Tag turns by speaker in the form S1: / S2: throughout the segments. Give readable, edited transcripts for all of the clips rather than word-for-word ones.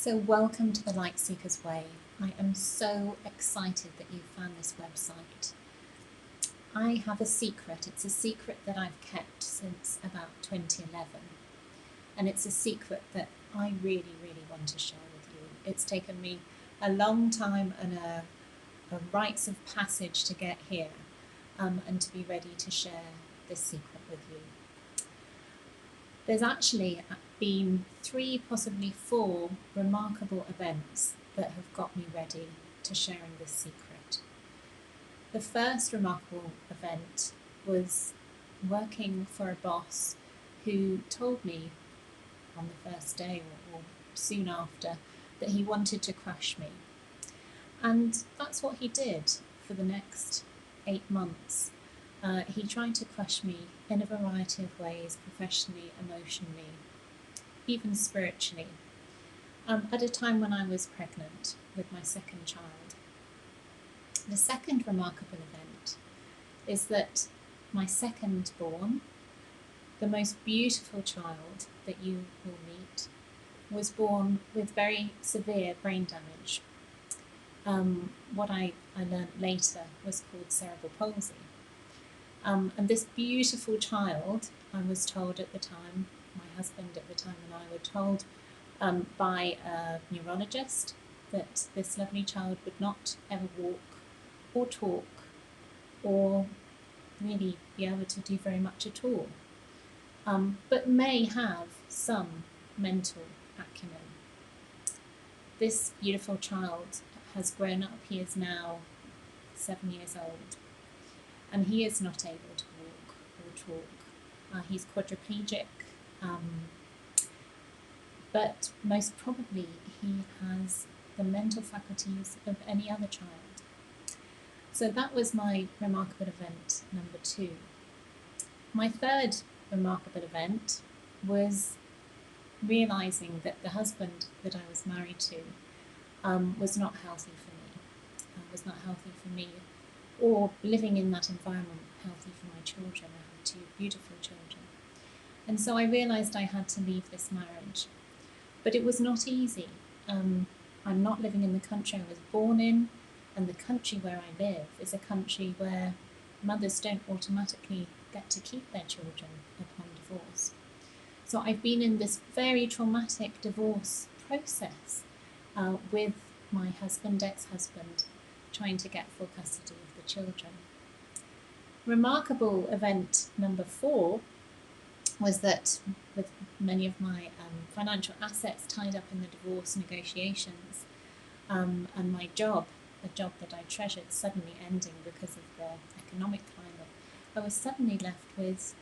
S1: So welcome to the Light Seeker's Way. I am so excited that you found this website. I have a secret. It's a secret that I've kept since about 2011. And it's a secret that I really, really want to share with you. It's taken me a long time and a rites of passage to get here and to be ready to share this secret with you. There's actually been 3, possibly 4 remarkable events that have got me ready to sharing this secret. The first remarkable event was working for a boss who told me on the first day or soon after that he wanted to crush me. And that's what he did for the next 8 months. He tried to crush me in a variety of ways, professionally, emotionally, even spiritually, at a time when I was pregnant with my second child. The second remarkable event is that my second born, the most beautiful child that you will meet, was born with very severe brain damage. What I learned later was called cerebral palsy. And this beautiful child, I was told at the time, my husband at the time and I were told by a neurologist that this lovely child would not ever walk or talk or really be able to do very much at all, but may have some mental acumen. This beautiful child has grown up. He is now 7 years old. And he is not able to walk or talk. He's quadriplegic, but most probably he has the mental faculties of any other child. So that was my remarkable event number 2. My third remarkable event was realising that the husband that I was married to was not healthy for me, or living in that environment healthy for my children. I have 2 beautiful children. And so I realised I had to leave this marriage. But it was not easy. I'm not living in the country I was born in, and the country where I live is a country where mothers don't automatically get to keep their children upon divorce. So I've been in this very traumatic divorce process with my husband, ex-husband, trying to get full custody of the children. Remarkable event number 4 was that with many of my financial assets tied up in the divorce negotiations and my job, a job that I treasured, suddenly ending because of the economic climate, I was suddenly left with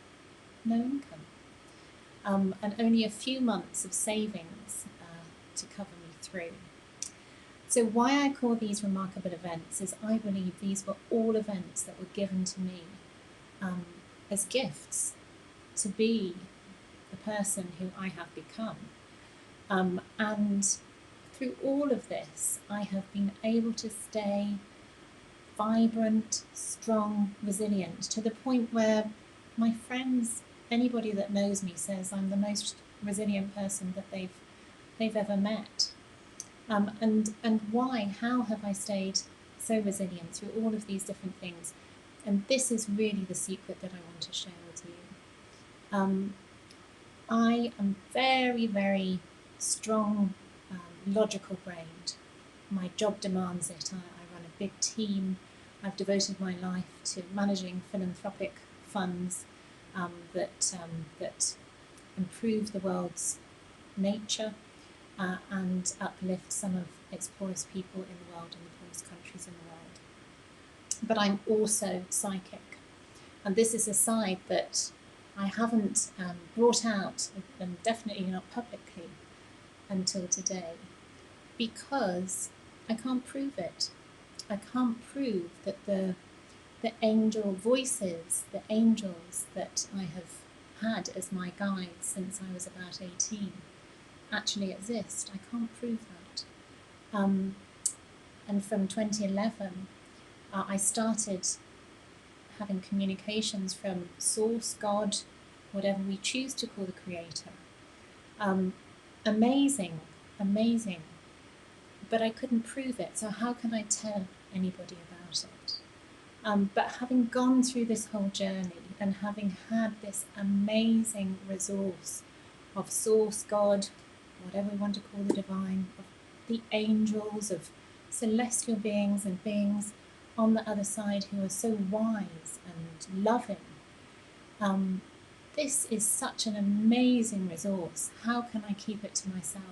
S1: no income and only a few months of savings to cover me through. So why I call these remarkable events is I believe these were all events that were given to me as gifts to be the person who I have become. And through all of this, I have been able to stay vibrant, strong, resilient, to the point where my friends, anybody that knows me, says I'm the most resilient person that they've ever met. And why? How have I stayed so resilient through all of these different things? And this is really the secret that I want to share with you. I am very, very strong, logical-brained. My job demands it. I run a big team. I've devoted my life to managing philanthropic funds that improve the world's nature and uplift some of its poorest people in the world and the poorest countries in the world. But I'm also psychic, and this is a side that I haven't brought out, and definitely not publicly, until today, because I can't prove it. I can't prove that the angel voices, the angels that I have had as my guides since I was about 18, actually exist. I can't prove that. And from 2011, I started having communications from Source, God, whatever we choose to call the Creator. Amazing but I couldn't prove it, so how can I tell anybody about it? But having gone through this whole journey and having had this amazing resource of source, God, whatever we want to call the divine, of the angels, of celestial beings and beings on the other side who are so wise and loving, this is such an amazing resource. How can I keep it to myself?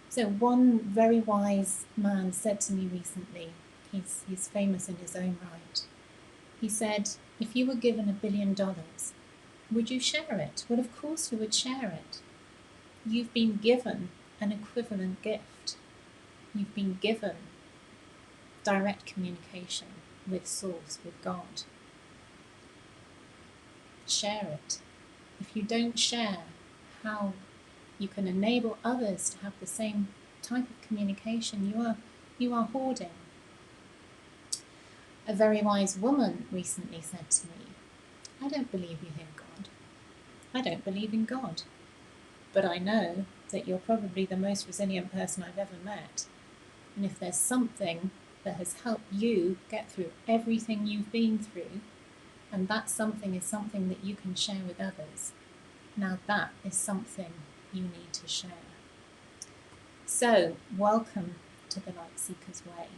S1: So one very wise man said to me recently, he's famous in his own right, he said, if you were given $1 billion, would you share it? Well, of course you would share it. You've been given an equivalent gift. You've been given direct communication with Source, with God. Share it. If you don't share how you can enable others to have the same type of communication, you are hoarding. A very wise woman recently said to me, I don't believe you hear God. I don't believe in God. But I know that you're probably the most resilient person I've ever met. And if there's something that has helped you get through everything you've been through, and that something is something that you can share with others, now that is something you need to share. So, welcome to the Light Seeker's Way.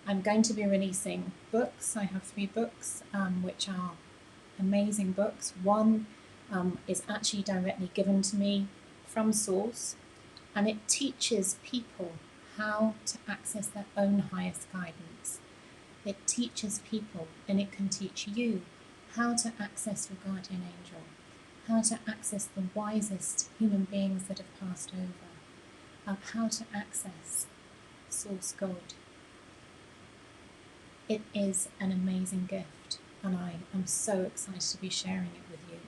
S1: I'm going to be releasing books. I have 3 books, which are amazing books. One is actually directly given to me from Source, and it teaches people how to access their own highest guidance. It teaches people, and it can teach you, how to access your guardian angel, how to access the wisest human beings that have passed over, how to access Source God. It is an amazing gift, and I am so excited to be sharing it with you.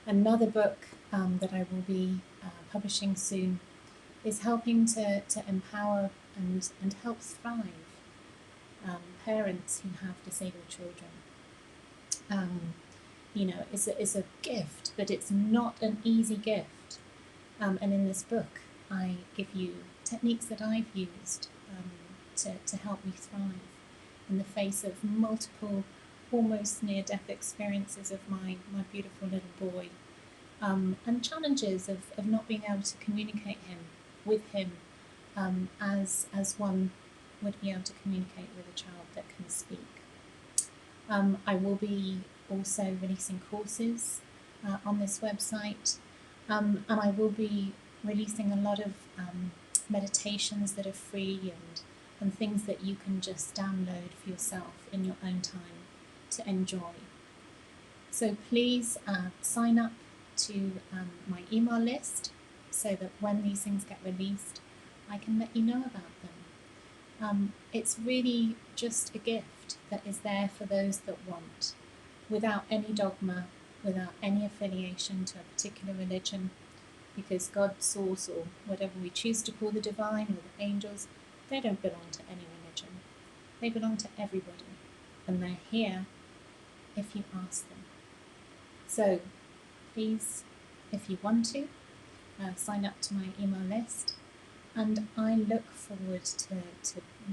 S1: Another book that I will be publishing soon is helping to empower and help thrive parents who have disabled children. It's a gift, but it's not an easy gift. And in this book, I give you techniques that I've used to help me thrive in the face of multiple, almost near-death experiences of my beautiful little boy, and challenges of not being able to communicate with him as one would be able to communicate with a child that can speak. I will be also releasing courses on this website, and I will be releasing a lot of meditations that are free and things that you can just download for yourself in your own time to enjoy. So please sign up to my email list so that when these things get released, I can let you know about them. It's really just a gift that is there for those that want, without any dogma, without any affiliation to a particular religion, because God, Source, or whatever we choose to call the divine or the angels, they don't belong to any religion. They belong to everybody, and they're here if you ask them. So please, if you want to, sign up to my email list, and I look forward to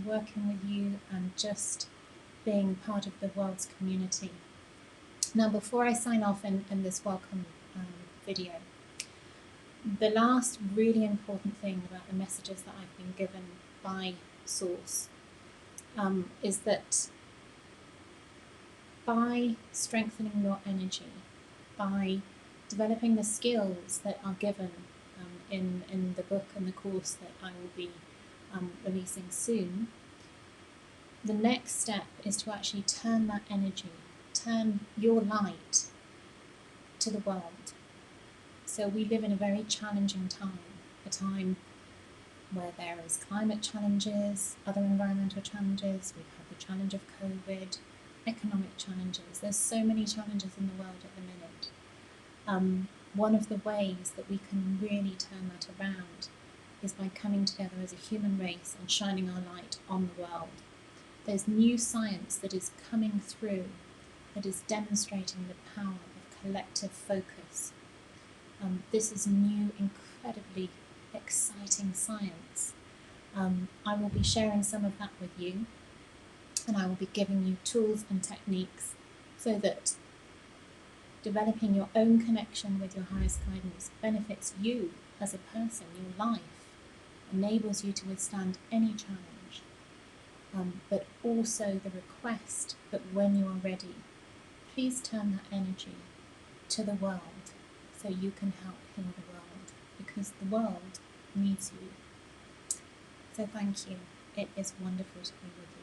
S1: working with you and just being part of the world's community. Now, before I sign off in this welcome video, the last really important thing about the messages that I've been given by Source is that by strengthening your energy, by developing the skills that are given in the book and the course that I will be releasing soon, the next step is to actually turn that energy, turn your light to the world. So we live in a very challenging time, a time where there is climate challenges, other environmental challenges, we've had the challenge of COVID, economic challenges. There's so many challenges in the world at the minute. One of the ways that we can really turn that around is by coming together as a human race and shining our light on the world. There's new science that is coming through that is demonstrating the power of collective focus. This is new, incredibly exciting science, I will be sharing some of that with you, and I will be giving you tools and techniques so that developing your own connection with your highest guidance benefits you as a person, your life, enables you to withstand any challenge, but also the request that when you are ready, please turn that energy to the world so you can help heal the world, because the world needs you. So thank you. It is wonderful to be with you.